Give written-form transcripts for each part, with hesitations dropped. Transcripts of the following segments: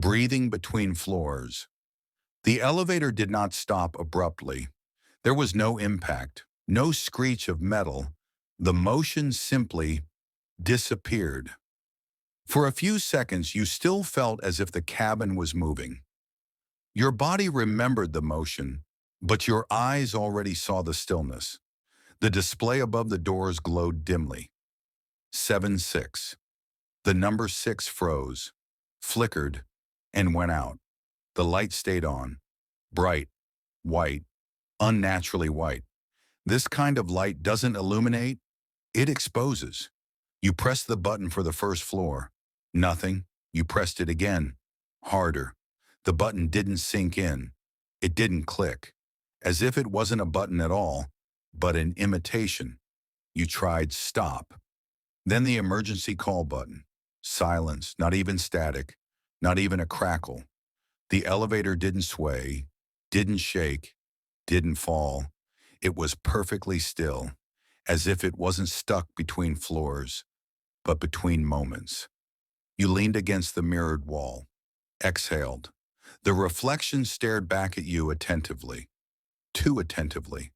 breathing between floors. The elevator did not stop abruptly. There was no impact, no screech of metal. The motion simply disappeared. For a few seconds, you still felt as if the cabin was moving. Your body remembered the motion, but your eyes already saw the stillness. The display above the doors glowed dimly. 7-6. The number 6 froze, flickered, and went out. The light stayed on. Bright, white, unnaturally white. This kind of light doesn't illuminate, it exposes. You pressed the button for the first floor. Nothing. You pressed it again. Harder. The button didn't sink in. It didn't click. As if it wasn't a button at all, but an imitation. You tried stop. Then the emergency call button. Silence, not even static, not even a crackle. The elevator didn't sway, didn't shake, didn't fall. It was perfectly still, as if it wasn't stuck between floors, but between moments. You leaned against the mirrored wall, exhaled. The reflection stared back at you attentively, too attentively.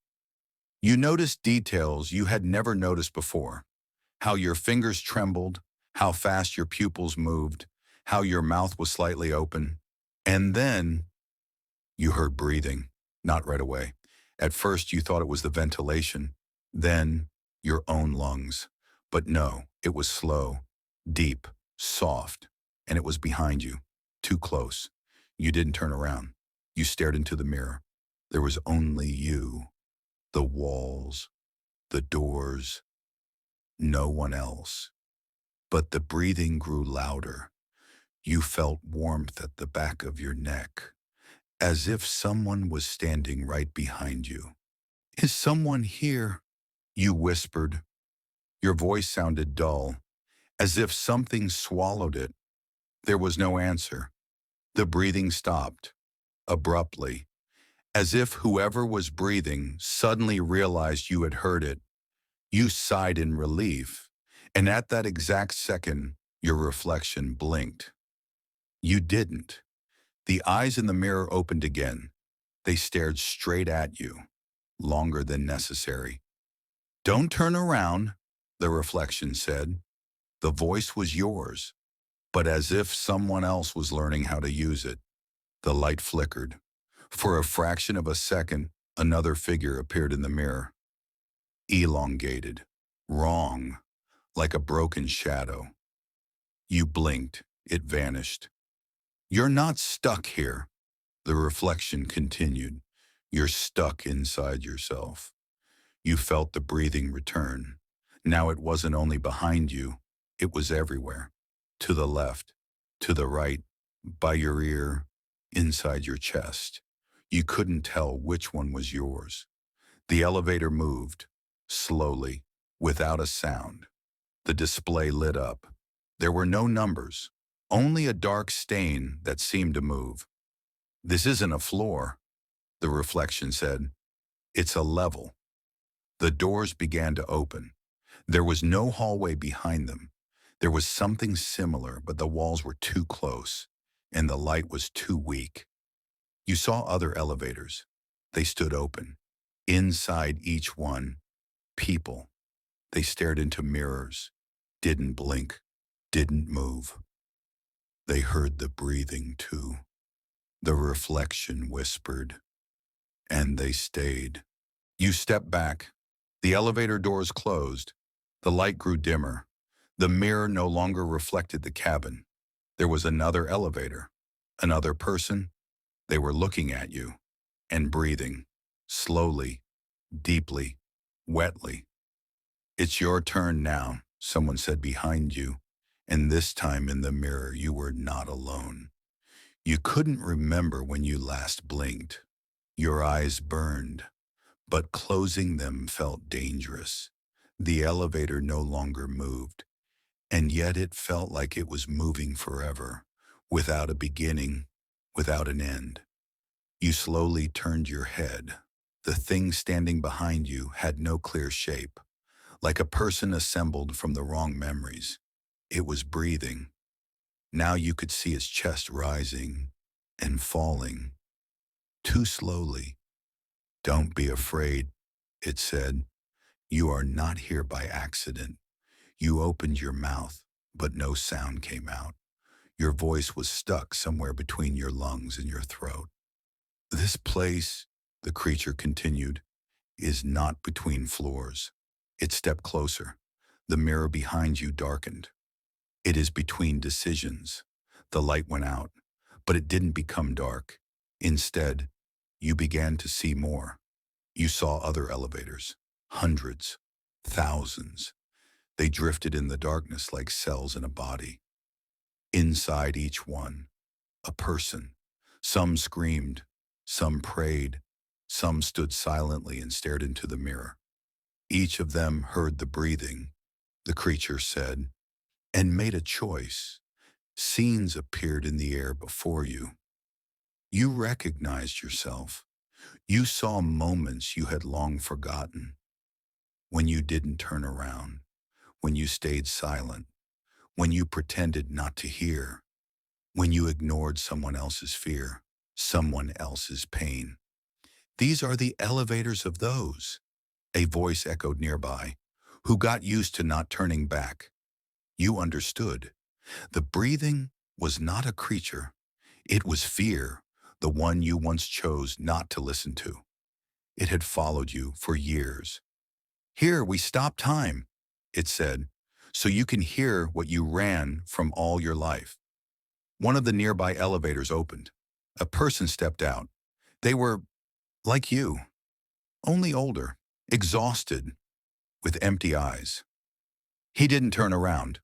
You noticed details you had never noticed before. How your fingers trembled, how fast your pupils moved, how your mouth was slightly open. And then you heard breathing, not right away. At first you thought it was the ventilation, then your own lungs. But no, it was slow, deep, soft, and it was behind you, too close. You didn't turn around. You stared into the mirror. There was only you, the walls, the doors, no one else. But the breathing grew louder. You felt warmth at the back of your neck, as if someone was standing right behind you. "Is someone here?" you whispered. Your voice sounded dull, as if something swallowed it. There was no answer. The breathing stopped, abruptly, as if whoever was breathing suddenly realized you had heard it. You sighed in relief, and at that exact second, your reflection blinked. You didn't. The eyes in the mirror opened again. They stared straight at you, longer than necessary. "Don't turn around," the reflection said. The voice was yours, but as if someone else was learning how to use it. The light flickered. For a fraction of a second, another figure appeared in the mirror. Elongated, wrong, like a broken shadow. You blinked. It vanished. "You're not stuck here," the reflection continued. "You're stuck inside yourself." You felt the breathing return. Now it wasn't only behind you, it was everywhere. To the left, to the right, by your ear, inside your chest. You couldn't tell which one was yours. The elevator moved, slowly, without a sound. The display lit up. There were no numbers, only a dark stain that seemed to move. "This isn't a floor," the reflection said. "It's a level." The doors began to open. There was no hallway behind them. There was something similar, but the walls were too close, and the light was too weak. You saw other elevators. They stood open. Inside each one, people. They stared into mirrors, didn't blink, didn't move. They heard the breathing too. The reflection whispered, and they stayed. You stepped back. The elevator doors closed. The light grew dimmer. The mirror no longer reflected the cabin. There was another elevator, another person. They were looking at you and breathing, slowly, deeply, wetly. "It's your turn now," someone said behind you, and this time in the mirror you were not alone. You couldn't remember when you last blinked. Your eyes burned, but closing them felt dangerous. The elevator no longer moved, and yet it felt like it was moving forever, without a beginning, without an end. You slowly turned your head. The thing standing behind you had no clear shape, like a person assembled from the wrong memories. It was breathing, Now you could see his chest rising and falling, too slowly. Don't be afraid, it said. You are not here by accident. You opened your mouth, but no sound came out. Your voice was stuck somewhere between your lungs and your throat. This place, the creature continued, is not between floors. It stepped closer. The mirror behind you darkened. It is between decisions. The light went out, but it didn't become dark. Instead, you began to see more. You saw other elevators, hundreds, thousands. They drifted in the darkness like cells in a body. Inside each one, a person. Some screamed, some prayed, some stood silently and stared into the mirror. Each of them heard the breathing, the creature said, and made a choice. Scenes appeared in the air before you. You recognized yourself. You saw moments you had long forgotten. When you didn't turn around, when you stayed silent, when you pretended not to hear, when you ignored someone else's fear, someone else's pain. These are the elevators of those, a voice echoed nearby, who got used to not turning back. You understood. The breathing was not a creature. It was fear, the one you once chose not to listen to. It had followed you for years. Here, we stop time, it said, so you can hear what you ran from all your life. One of the nearby elevators opened. A person stepped out. They were like you, only older, exhausted, with empty eyes. He didn't turn around,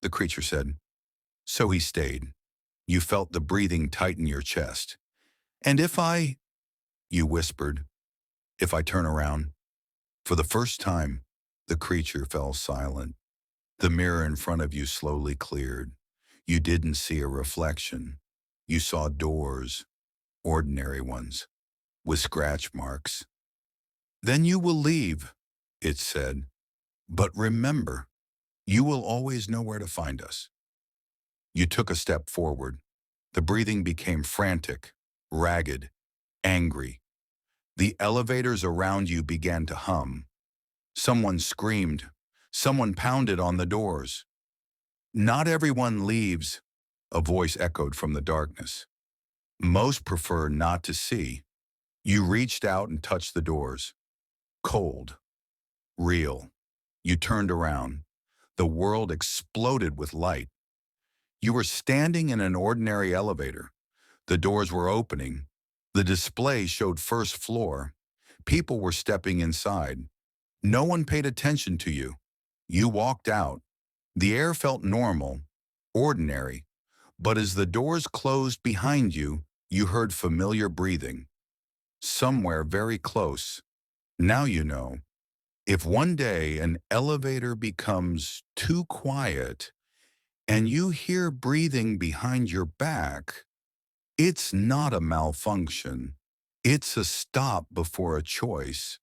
the creature said. So he stayed. You felt the breathing tighten your chest. And you whispered, if I turn around? For the first time, the creature fell silent. The mirror in front of you slowly cleared. You didn't see a reflection. You saw doors, ordinary ones, with scratch marks. Then you will leave, it said. But remember, you will always know where to find us. You took a step forward. The breathing became frantic, ragged, angry. The elevators around you began to hum. Someone screamed. Someone pounded on the doors. Not everyone leaves, a voice echoed from the darkness. Most prefer not to see. You reached out and touched the doors. Cold. Real. You turned around. The world exploded with light. You were standing in an ordinary elevator. The doors were opening. The display showed first floor. People were stepping inside. No one paid attention to you. You walked out. The air felt normal, ordinary, but as the doors closed behind you, you heard familiar breathing. Somewhere very close. Now you know. If one day an elevator becomes too quiet and you hear breathing behind your back, it's not a malfunction. It's a stop before a choice.